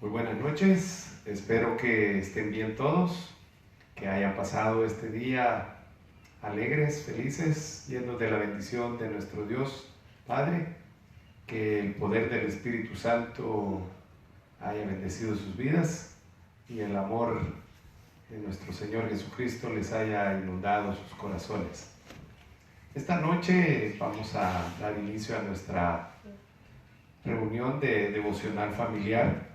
Muy buenas noches, espero que estén bien todos, que hayan pasado este día alegres, felices, llenos de la bendición de nuestro Dios Padre, que el poder del Espíritu Santo haya bendecido sus vidas y el amor de nuestro Señor Jesucristo les haya inundado sus corazones. Esta noche vamos a dar inicio a nuestra reunión de devocional familiar.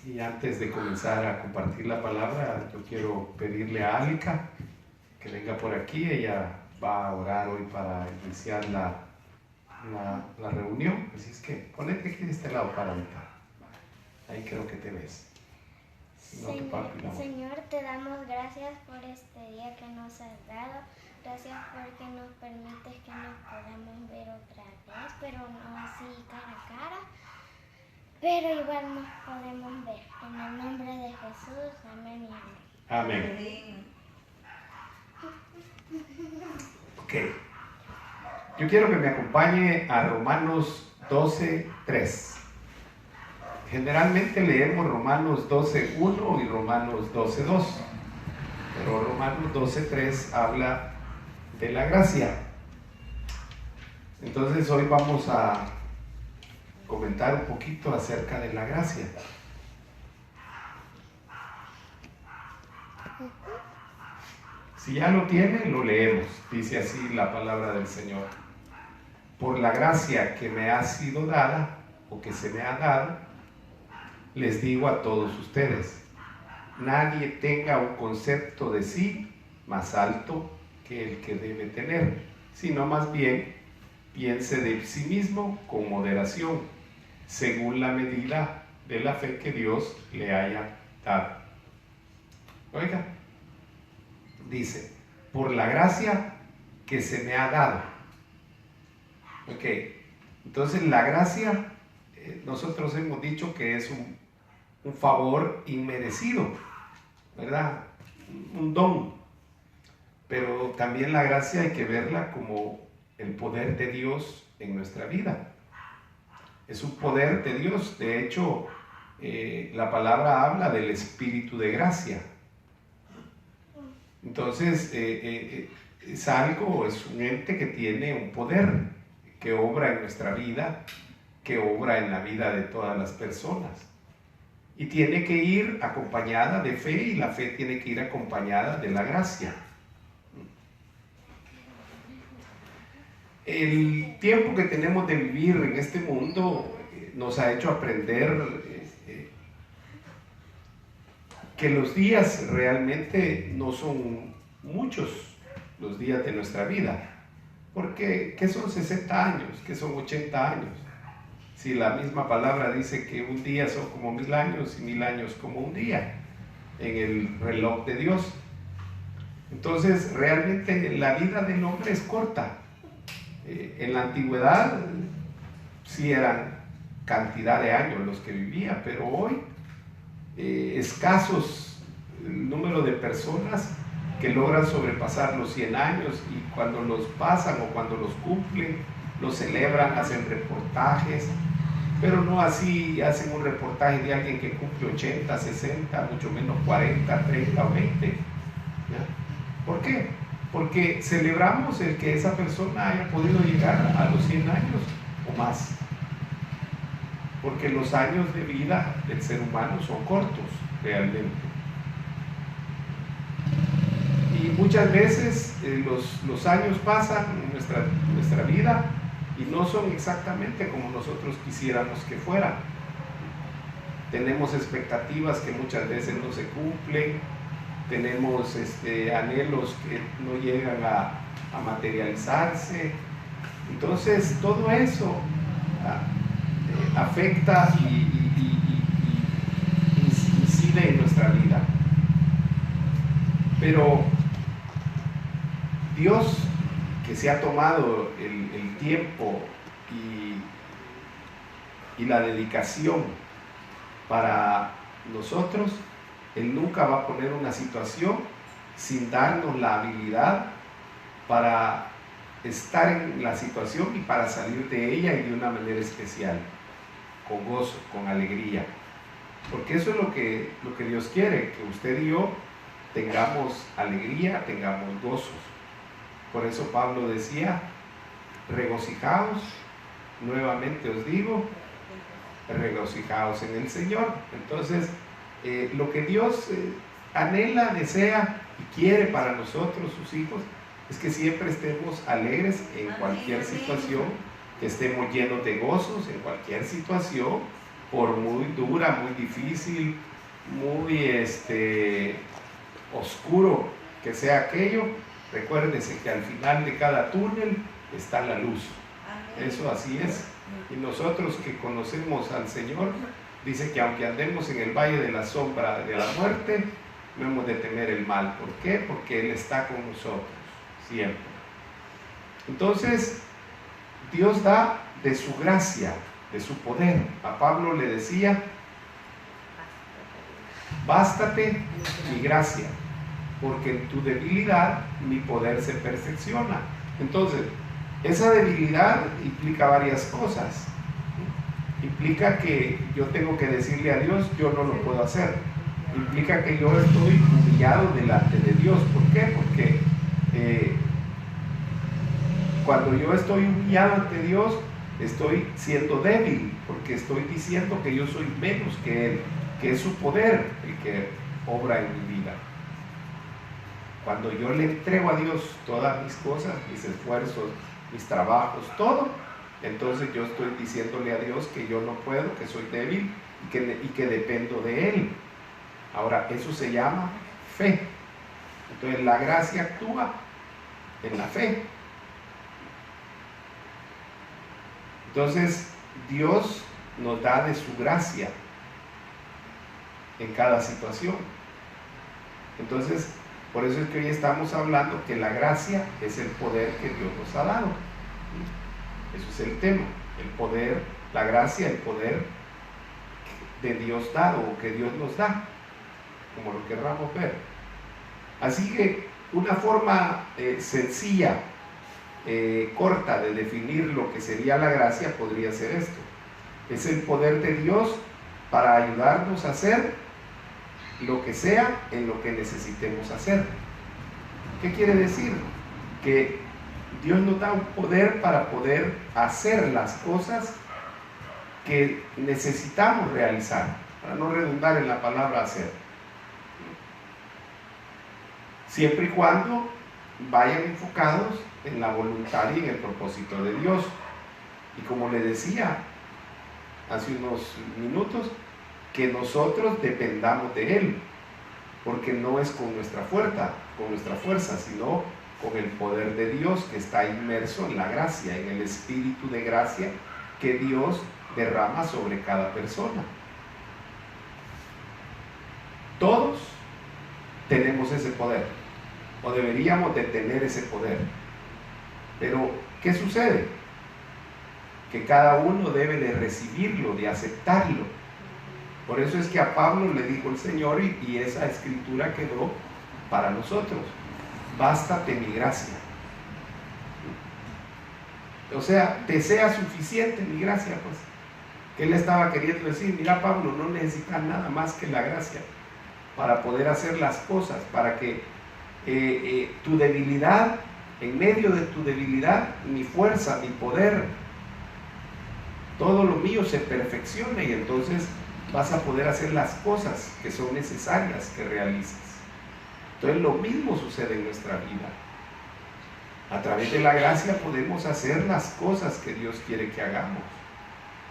Y antes de comenzar a compartir la palabra, yo quiero pedirle a Álica que venga por aquí. Ella va a orar hoy para iniciar la reunión. Así es que ponete aquí de este lado para ahorita. Ahí creo que te ves. Señor, te damos gracias por este día que nos has dado. Gracias porque nos permites que nos podamos ver otra vez, pero no así cara a cara. Pero igual nos podemos ver. En el nombre de Jesús, amén y amén. Amén. Ok. Yo quiero que me acompañe a Romanos 12:3. Generalmente leemos Romanos 12:1 y Romanos 12:2. Pero Romanos 12:3 habla de la gracia. Entonces hoy vamos a comentar un poquito acerca de la gracia. Si ya lo tiene, lo leemos. Dice así la palabra del Señor. Por la gracia que me ha sido dada, o que se me ha dado, les digo a todos ustedes, nadie tenga un concepto de sí más alto que el que debe tener, sino más bien piense de sí mismo con moderación, según la medida de la fe que Dios le haya dado. Oiga, dice, por la gracia que se me ha dado. Ok, entonces la gracia, nosotros hemos dicho que es un favor inmerecido, ¿verdad? Un don. Pero también la gracia hay que verla como el poder de Dios en nuestra vida. Es un poder de Dios. De hecho, la palabra habla del espíritu de gracia. Entonces, es algo, es un ente que tiene un poder, que obra en nuestra vida, que obra en la vida de todas las personas. Y tiene que ir acompañada de fe, y la fe tiene que ir acompañada de la gracia. El tiempo que tenemos de vivir en este mundo nos ha hecho aprender que los días realmente no son muchos, los días de nuestra vida. Porque, ¿qué son 60 años? ¿Qué son 80 años? Si la misma palabra dice que un día son como 1000 años y 1000 años como un día en el reloj de Dios. Entonces, realmente la vida del hombre es corta. En la antigüedad sí eran cantidad de años los que vivía, pero hoy escasos el número de personas que logran sobrepasar los 100 años, y cuando los pasan o cuando los cumplen, los celebran, hacen reportajes, pero no así hacen un reportaje de alguien que cumple 80, 60, mucho menos 40, 30 o 20. ¿Ya? ¿Por qué? Porque celebramos el que esa persona haya podido llegar a los 100 años o más. Porque los años de vida del ser humano son cortos, realmente. Y muchas veces los años pasan en nuestra vida y no son exactamente como nosotros quisiéramos que fueran. Tenemos expectativas que muchas veces no se cumplen. Tenemos anhelos que no llegan a materializarse. Entonces todo eso afecta y incide en nuestra vida. Pero Dios, que se ha tomado el tiempo y la dedicación para nosotros, Él nunca va a poner una situación sin darnos la habilidad para estar en la situación y para salir de ella, y de una manera especial, con gozo, con alegría. Porque eso es lo que Dios quiere, que usted y yo tengamos alegría, tengamos gozos. Por eso Pablo decía, regocijaos, nuevamente os digo, regocijaos en el Señor. Entonces, lo que Dios anhela, desea y quiere para nosotros, sus hijos, es que siempre estemos alegres en cualquier situación, que estemos llenos de gozos en cualquier situación, por muy dura, muy difícil, muy oscuro que sea aquello. Recuérdese que al final de cada túnel está la luz. Eso así es. Y nosotros que conocemos al Señor, dice que aunque andemos en el valle de la sombra de la muerte, no hemos de temer el mal. ¿Por qué? Porque Él está con nosotros siempre. Entonces, Dios da de su gracia, de su poder. A Pablo le decía, bástate mi gracia, porque en tu debilidad mi poder se perfecciona. Entonces, esa debilidad implica varias cosas. Implica que yo tengo que decirle a Dios, yo no lo puedo hacer. Implica que yo estoy humillado delante de Dios. ¿Por qué? Porque cuando yo estoy humillado ante Dios, estoy siendo débil, porque estoy diciendo que yo soy menos que Él, que es su poder el que obra en mi vida. Cuando yo le entrego a Dios todas mis cosas, mis esfuerzos, mis trabajos, todo, entonces yo estoy diciéndole a Dios que yo no puedo, que soy débil y que dependo de Él. Ahora, eso se llama fe. Entonces la gracia actúa en la fe. Entonces Dios nos da de su gracia en cada situación. Entonces, por eso es que hoy estamos hablando que la gracia es el poder que Dios nos ha dado. Eso es el tema, el poder, la gracia, el poder de Dios dado o que Dios nos da, como lo querramos ver. Así que una forma sencilla, corta de definir lo que sería la gracia podría ser esto: es el poder de Dios para ayudarnos a hacer lo que sea en lo que necesitemos hacer. ¿Qué quiere decir? Que Dios nos da un poder para poder hacer las cosas que necesitamos realizar, para no redundar en la palabra hacer, siempre y cuando vayan enfocados en la voluntad y en el propósito de Dios. Y como le decía hace unos minutos, que nosotros dependamos de Él, porque no es con nuestra fuerza, sino con el poder de Dios que está inmerso en la gracia, en el espíritu de gracia que Dios derrama sobre cada persona. Todos tenemos ese poder, o deberíamos de tener ese poder. Pero, ¿qué sucede? Que cada uno debe de recibirlo, de aceptarlo. Por eso es que a Pablo le dijo el Señor, y esa escritura quedó para nosotros: bástate mi gracia. O sea, te sea suficiente mi gracia, pues. Que él estaba queriendo decir: mira, Pablo, no necesitas nada más que la gracia para poder hacer las cosas, para que tu debilidad, en medio de tu debilidad, mi fuerza, mi poder, todo lo mío se perfeccione, y entonces vas a poder hacer las cosas que son necesarias que realices. Entonces lo mismo sucede en nuestra vida. A través de la gracia podemos hacer las cosas que Dios quiere que hagamos,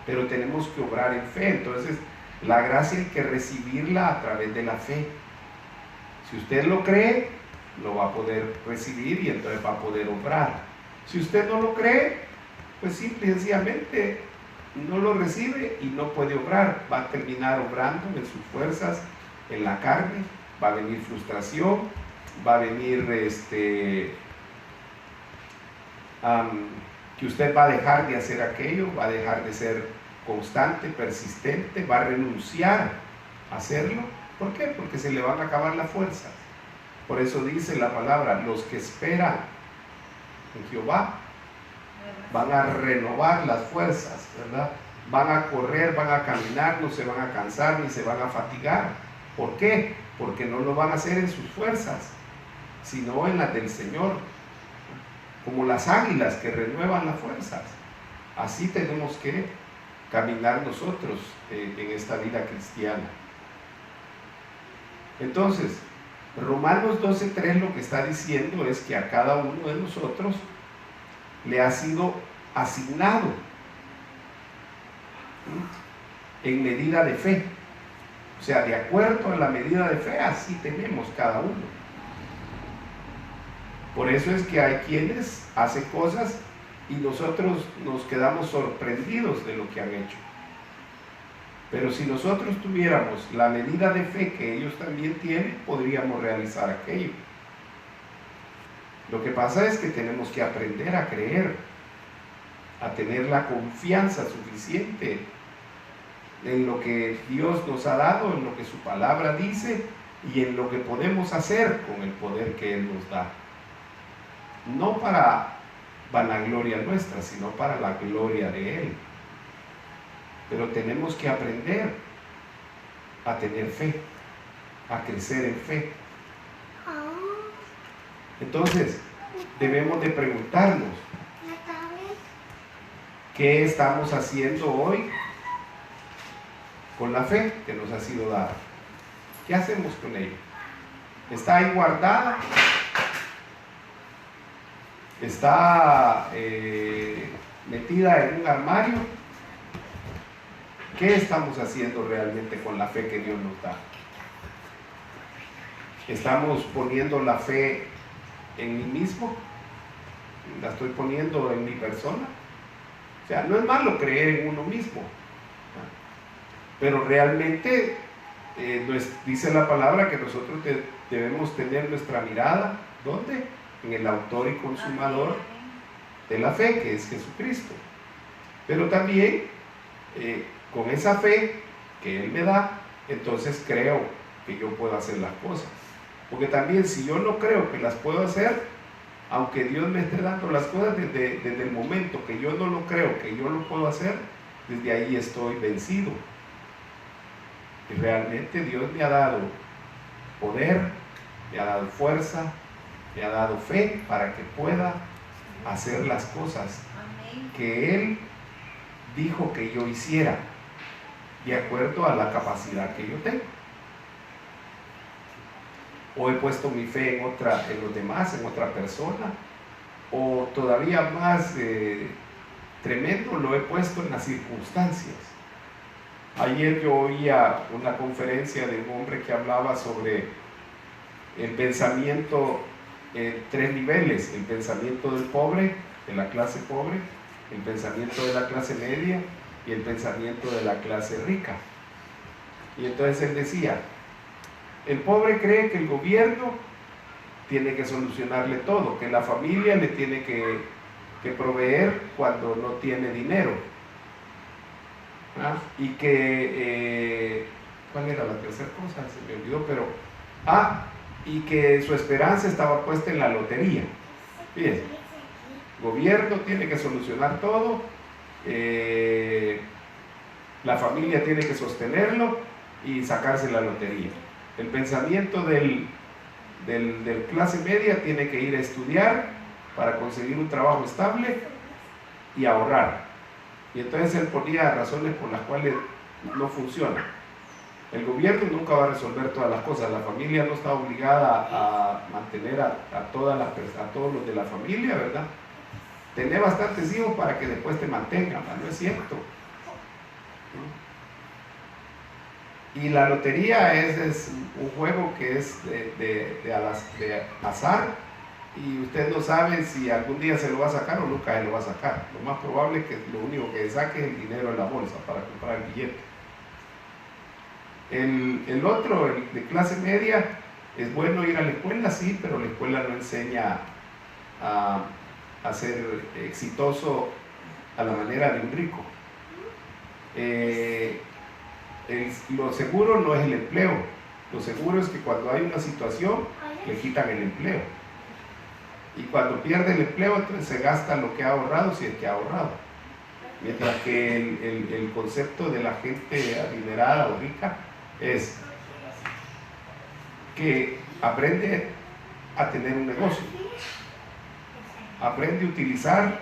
pero tenemos que obrar en fe. Entonces la gracia hay que recibirla a través de la fe. Si usted lo cree, lo va a poder recibir y entonces va a poder obrar. Si usted no lo cree, pues simple y sencillamente no lo recibe y no puede obrar. Va a terminar obrando en sus fuerzas, en la carne. Va a venir frustración, va a venir que usted va a dejar de hacer aquello, va a dejar de ser constante, persistente, va a renunciar a hacerlo. ¿Por qué? Porque se le van a acabar las fuerzas. Por eso dice la palabra: los que esperan en Jehová van a renovar las fuerzas, ¿verdad? van a correr, van a caminar, no se van a cansar ni se van a fatigar. ¿Por qué? Porque no lo van a hacer en sus fuerzas, sino en las del Señor. Como las águilas que renuevan las fuerzas. Así tenemos que caminar nosotros en esta vida cristiana. Entonces, Romanos 12:3 lo que está diciendo es que a cada uno de nosotros le ha sido asignado en medida de fe. O sea, de acuerdo a la medida de fe, así tenemos cada uno. Por eso es que hay quienes hacen cosas y nosotros nos quedamos sorprendidos de lo que han hecho. Pero si nosotros tuviéramos la medida de fe que ellos también tienen, podríamos realizar aquello. Lo que pasa es que tenemos que aprender a creer, a tener la confianza suficiente en lo que Dios nos ha dado, en lo que su palabra dice y en lo que podemos hacer con el poder que Él nos da. No para vanagloria nuestra, sino para la gloria de Él. Pero tenemos que aprender a tener fe, a crecer en fe. Entonces, debemos de preguntarnos, ¿qué estamos haciendo hoy con la fe que nos ha sido dada? ¿Qué hacemos con ella? ¿Está ahí guardada? ¿Está metida en un armario? ¿Qué estamos haciendo realmente con la fe que Dios nos da? ¿Estamos poniendo la fe en mí mismo? ¿La estoy poniendo en mi persona? O sea, no es malo creer en uno mismo, pero realmente dice la palabra que nosotros debemos tener nuestra mirada, ¿dónde? En el autor y consumador de la fe, que es Jesucristo. Pero también con esa fe que Él me da, entonces creo que yo puedo hacer las cosas. Porque también si yo no creo que las puedo hacer, aunque Dios me esté dando las cosas, desde el momento que yo no lo creo que yo lo puedo hacer, desde ahí estoy vencido. Y realmente Dios me ha dado poder, me ha dado fuerza, me ha dado fe para que pueda hacer las cosas que Él dijo que yo hiciera, de acuerdo a la capacidad que yo tengo. O he puesto mi fe en los demás, en otra persona, o todavía más tremendo, lo he puesto en las circunstancias. Ayer yo oía una conferencia de un hombre que hablaba sobre el pensamiento en 3 niveles: el pensamiento del pobre, de la clase pobre, el pensamiento de la clase media y el pensamiento de la clase rica. Y entonces él decía, el pobre cree que el gobierno tiene que solucionarle todo, que la familia le tiene que proveer cuando no tiene dinero. Y que, ¿cuál era la tercera cosa? Se me olvidó, pero, y que su esperanza estaba puesta en la lotería. Fíjense, el gobierno tiene que solucionar todo, la familia tiene que sostenerlo y sacarse la lotería. El pensamiento del clase media tiene que ir a estudiar para conseguir un trabajo estable y ahorrar. Y entonces él ponía razones por las cuales no funciona. El gobierno nunca va a resolver todas las cosas. La familia no está obligada a mantener a todos los de la familia, ¿verdad? Tener bastantes hijos para que después te mantengan, ¿no es cierto? Y la lotería es un juego que es de azar, y usted no sabe si algún día se lo va a sacar o nunca se lo va a sacar. Lo más probable es que lo único que saque es el dinero en la bolsa para comprar el billete. El otro, el de clase media, es bueno ir a la escuela, sí, pero la escuela no enseña a ser exitoso a la manera de un rico. Lo seguro no es el empleo. Lo seguro es que cuando hay una situación le quitan el empleo, y cuando pierde el empleo entonces se gasta lo que ha ahorrado, si es que ha ahorrado. Mientras que el concepto de la gente adinerada o rica es que aprende a tener un negocio, aprende a utilizar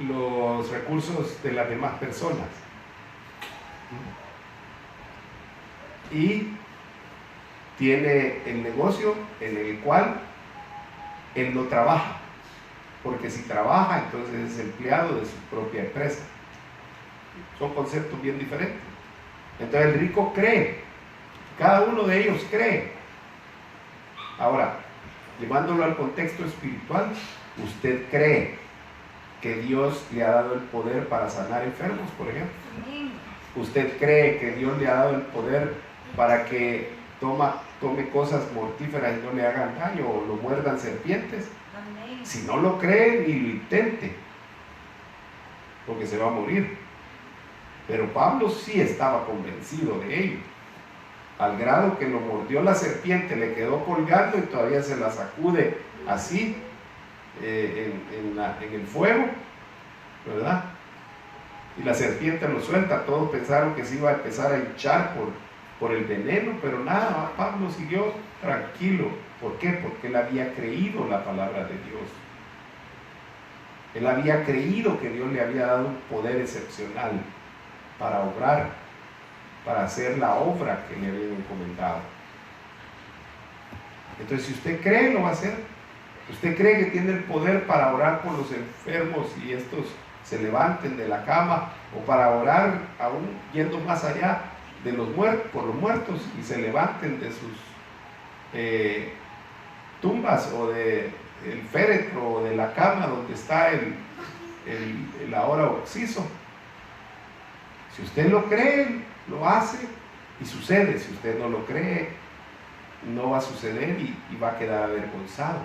los recursos de las demás personas y tiene el negocio en el cual él no trabaja, porque si trabaja entonces es empleado de su propia empresa. Son conceptos bien diferentes. Entonces el rico cree, cada uno de ellos cree. Ahora, llevándolo al contexto espiritual, ¿usted cree que Dios le ha dado el poder para sanar enfermos, por ejemplo? ¿Usted cree que Dios le ha dado el poder para que tome cosas mortíferas y no le hagan daño o lo muerdan serpientes? Si no lo cree, ni lo intente, porque se va a morir. Pero Pablo sí estaba convencido de ello, al grado que lo mordió la serpiente, le quedó colgando y todavía se la sacude así en el fuego, ¿verdad? Y la serpiente lo suelta. Todos pensaron que se iba a empezar a hinchar por el veneno, pero nada, Pablo siguió tranquilo. ¿Por qué? Porque él había creído la palabra de Dios. Él había creído que Dios le había dado un poder excepcional para obrar, para hacer la obra que le habían encomendado. Entonces, si usted cree, lo va a hacer. Usted cree que tiene el poder para orar por los enfermos y estos se levanten de la cama, o para orar aún yendo más allá de los muertos, por los muertos, y se levanten de sus tumbas o del féretro o de la cama donde está el ahora occiso. Si usted lo cree, lo hace y sucede. Si usted no lo cree, no va a suceder y va a quedar avergonzado.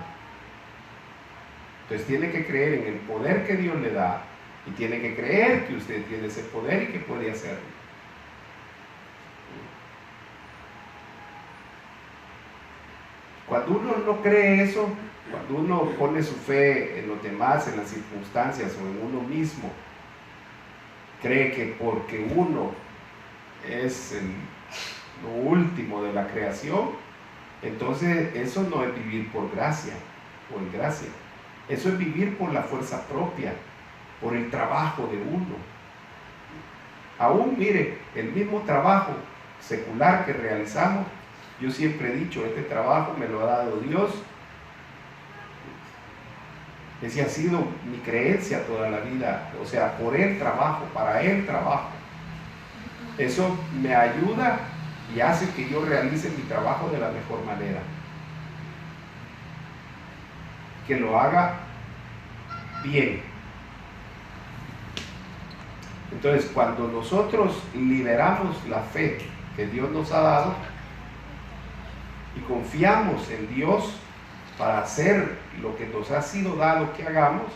Entonces tiene que creer en el poder que Dios le da y tiene que creer que usted tiene ese poder y que puede hacerlo. Cuando uno no cree eso, cuando uno pone su fe en los demás, en las circunstancias o en uno mismo, cree que porque uno es lo último de la creación, entonces eso no es vivir por gracia o en gracia. Eso es vivir por la fuerza propia, por el trabajo de uno. Aún, mire, el mismo trabajo secular que realizamos, yo siempre he dicho, este trabajo me lo ha dado Dios. Esa ha sido mi creencia toda la vida, o sea, por Él trabajo, para Él trabajo. Eso me ayuda y hace que yo realice mi trabajo de la mejor manera. Que lo haga bien. Entonces, cuando nosotros liberamos la fe que Dios nos ha dado y confiamos en Dios para hacer lo que nos ha sido dado que hagamos,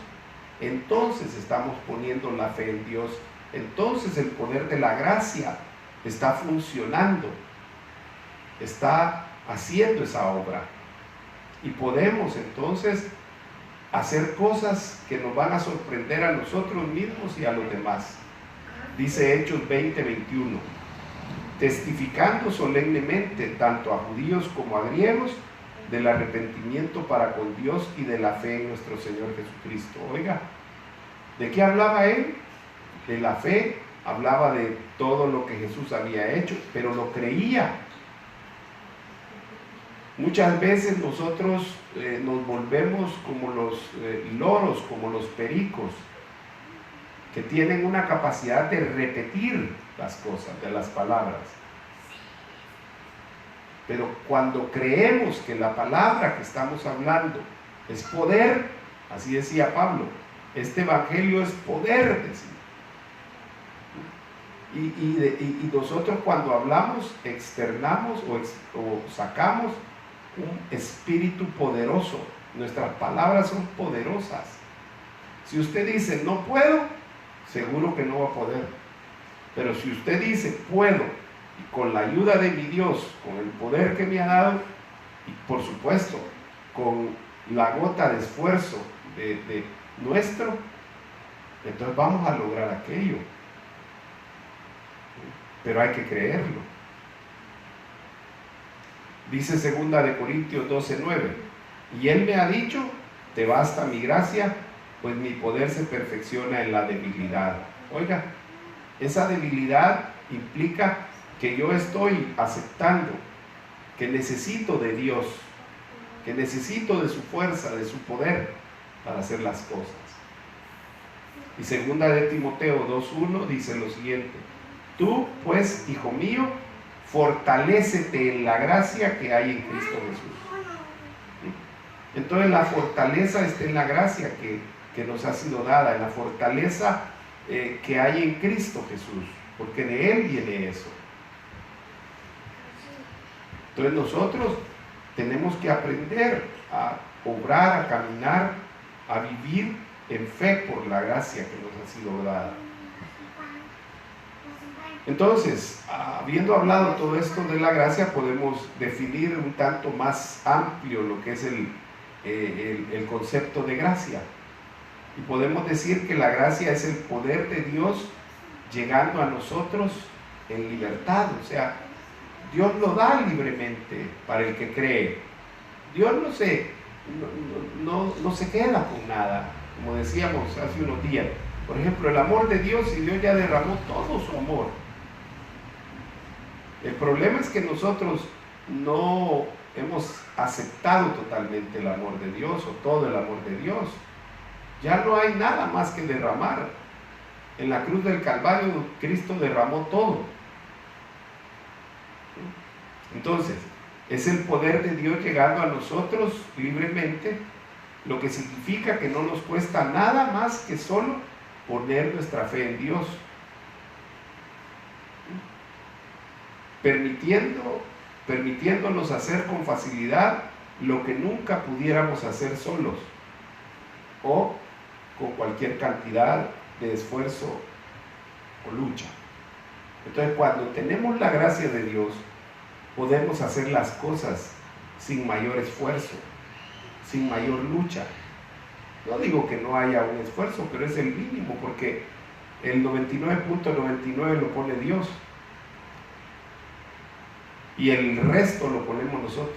entonces estamos poniendo la fe en Dios. Entonces el poder de la gracia está funcionando, está haciendo esa obra. Y podemos entonces hacer cosas que nos van a sorprender a nosotros mismos y a los demás. Dice Hechos 20:21, testificando solemnemente tanto a judíos como a griegos del arrepentimiento para con Dios y de la fe en nuestro Señor Jesucristo. Oiga, ¿de qué hablaba él? De la fe, hablaba de todo lo que Jesús había hecho, pero lo creía. Muchas veces nosotros nos volvemos como los loros, como los pericos, que tienen una capacidad de repetir las cosas, de las palabras. Pero cuando creemos que la palabra que estamos hablando es poder, así decía Pablo, este evangelio es poder, decía. Y nosotros cuando hablamos, externamos o sacamos un espíritu poderoso. Nuestras palabras son poderosas. Si usted dice no puedo, seguro que no va a poder. Pero si usted dice puedo, y con la ayuda de mi Dios, con el poder que me ha dado, y por supuesto con la gota de esfuerzo de nuestro, entonces vamos a lograr aquello. Pero hay que creerlo. Dice 2 de Corintios 12:9, y Él me ha dicho, te basta mi gracia, pues mi poder se perfecciona en la debilidad. Oiga, esa debilidad implica que yo estoy aceptando que necesito de Dios, que necesito de su fuerza, de su poder para hacer las cosas. Y 2 de Timoteo 2:1 dice lo siguiente, tú pues, hijo mío, fortalécete en la gracia que hay en Cristo Jesús. Entonces la fortaleza está en la gracia que nos ha sido dada, en la fortaleza que hay en Cristo Jesús, porque de Él viene eso. Entonces nosotros tenemos que aprender a obrar, a caminar, a vivir en fe por la gracia que nos ha sido dada. Entonces, habiendo hablado todo esto de la gracia, podemos definir un tanto más amplio lo que es el concepto de gracia. Y podemos decir que la gracia es el poder de Dios llegando a nosotros en libertad. O sea, Dios lo da libremente para el que cree. Dios no se queda con nada. Como decíamos hace unos días, por ejemplo, el amor de Dios, y Dios ya derramó todo su amor. El problema es que nosotros no hemos aceptado totalmente el amor de Dios o todo el amor de Dios. Ya no hay nada más que derramar. En la cruz del Calvario Cristo derramó todo. Entonces, es el poder de Dios llegando a nosotros libremente, lo que significa que no nos cuesta nada más que solo poner nuestra fe en Dios, permitiéndonos hacer con facilidad lo que nunca pudiéramos hacer solos o con cualquier cantidad de esfuerzo o lucha. Entonces, cuando tenemos la gracia de Dios, podemos hacer las cosas sin mayor esfuerzo, sin mayor lucha. No digo que no haya un esfuerzo, pero es el mínimo, porque el 99.99 lo pone Dios y el resto lo ponemos nosotros.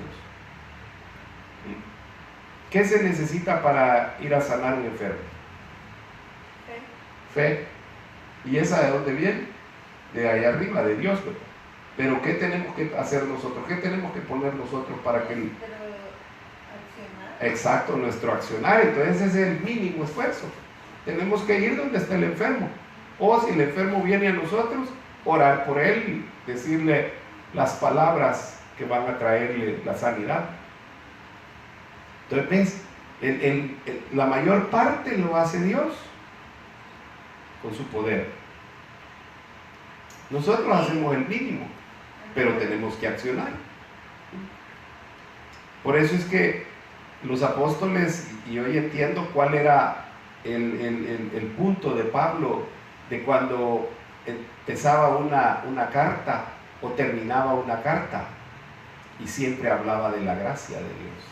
¿Qué se necesita para ir a sanar a un enfermo? Fe. ¿Y esa de dónde viene? De allá arriba, de Dios, ¿verdad? Pero ¿qué tenemos que hacer nosotros? ¿Qué tenemos que poner nosotros para que el... Exacto, nuestro accionar. Entonces ese es el mínimo esfuerzo. Tenemos que ir donde está el enfermo. O si el enfermo viene a nosotros, orar por él y decirle las palabras que van a traerle la sanidad. Entonces, la mayor parte lo hace Dios con su poder. Nosotros hacemos el mínimo, pero tenemos que accionar. Por eso es que los apóstoles, y hoy entiendo cuál era el punto de Pablo, de cuando empezaba una carta o terminaba una carta, y siempre hablaba de la gracia de Dios,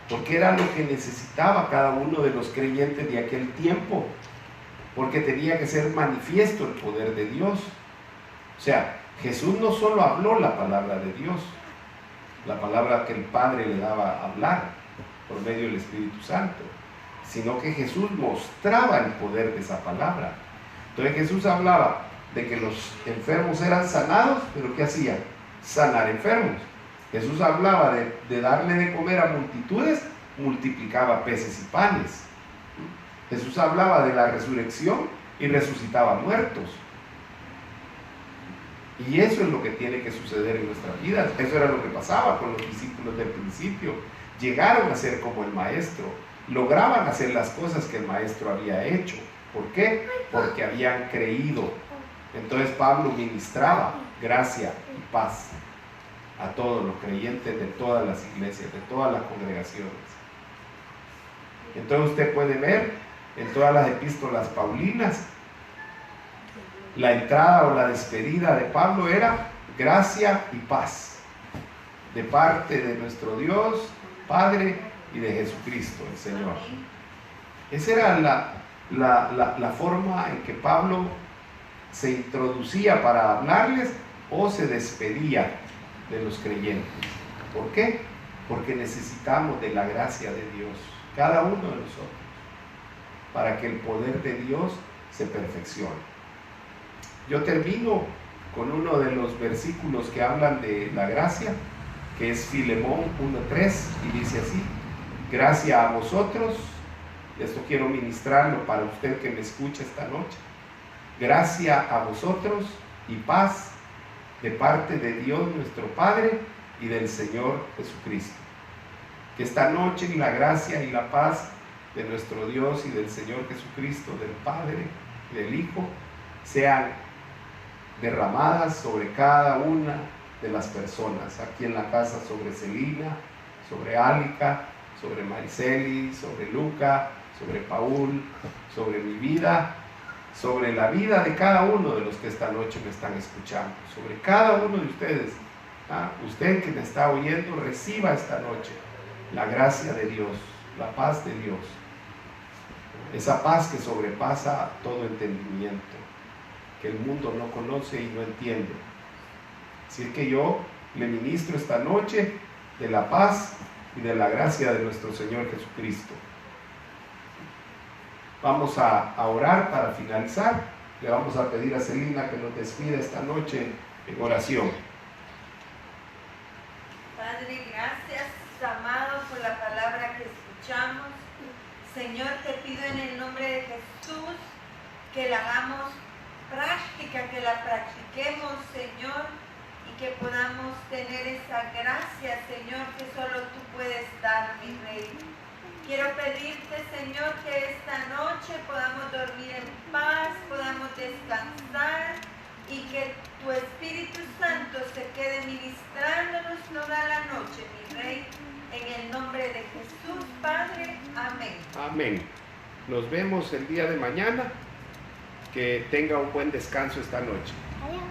porque era lo que necesitaba cada uno de los creyentes de aquel tiempo, porque tenía que ser manifiesto el poder de Dios. O sea, Jesús no solo habló la palabra de Dios, la palabra que el Padre le daba a hablar por medio del Espíritu Santo, sino que Jesús mostraba el poder de esa palabra. Entonces Jesús hablaba de que los enfermos eran sanados, pero ¿qué hacía? Sanar enfermos. Jesús hablaba de darle de comer a multitudes, multiplicaba peces y panes. Jesús hablaba de la resurrección y resucitaba muertos. Y eso es lo que tiene que suceder en nuestras vidas. Eso era lo que pasaba con los discípulos del principio. Llegaron a ser como el Maestro, lograban hacer las cosas que el Maestro había hecho. ¿Por qué? Porque habían creído. Entonces Pablo ministraba gracia y paz a todos los creyentes de todas las iglesias, de todas las congregaciones. Entonces usted puede ver en todas las epístolas paulinas, la entrada o la despedida de Pablo era gracia y paz de parte de nuestro Dios, Padre, y de Jesucristo, el Señor. Esa era la forma en que Pablo se introducía para hablarles o se despedía de los creyentes. ¿Por qué? Porque necesitamos de la gracia de Dios, cada uno de nosotros, para que el poder de Dios se perfeccione. Yo termino con uno de los versículos que hablan de la gracia, que es Filemón 1:3, y dice así: gracia a vosotros, esto quiero ministrarlo para usted que me escucha esta noche, gracia a vosotros y paz de parte de Dios nuestro Padre y del Señor Jesucristo. Que esta noche la gracia y la paz de nuestro Dios y del Señor Jesucristo, del Padre y del Hijo, sean derramadas sobre cada una de las personas, aquí en la casa, sobre Celina, sobre Álica, sobre Mariceli, sobre Luca, sobre Paul, sobre mi vida, sobre la vida de cada uno de los que esta noche me están escuchando, sobre cada uno de ustedes. Usted que me está oyendo, reciba esta noche la gracia de Dios, la paz de Dios, esa paz que sobrepasa todo entendimiento, que el mundo no conoce y no entiende. Así es que yo le ministro esta noche de la paz y de la gracia de nuestro Señor Jesucristo. Vamos a orar para finalizar. Le vamos a pedir a Celina que nos despida esta noche en oración. Padre, gracias, amado, por la palabra que escuchamos. Señor, te pido en el nombre de Jesús que la hagamos práctica, que la practiquemos, Señor, y que podamos tener esa gracia, Señor, que solo tú puedes dar, mi Rey. Quiero pedirte, Señor, que esta noche podamos dormir en paz, podamos descansar y que tu Espíritu Santo se quede ministrándonos toda la noche, mi Rey. En el nombre de Jesús, Padre. Amén. Amén. Nos vemos el día de mañana. Que tenga un buen descanso esta noche. Adiós.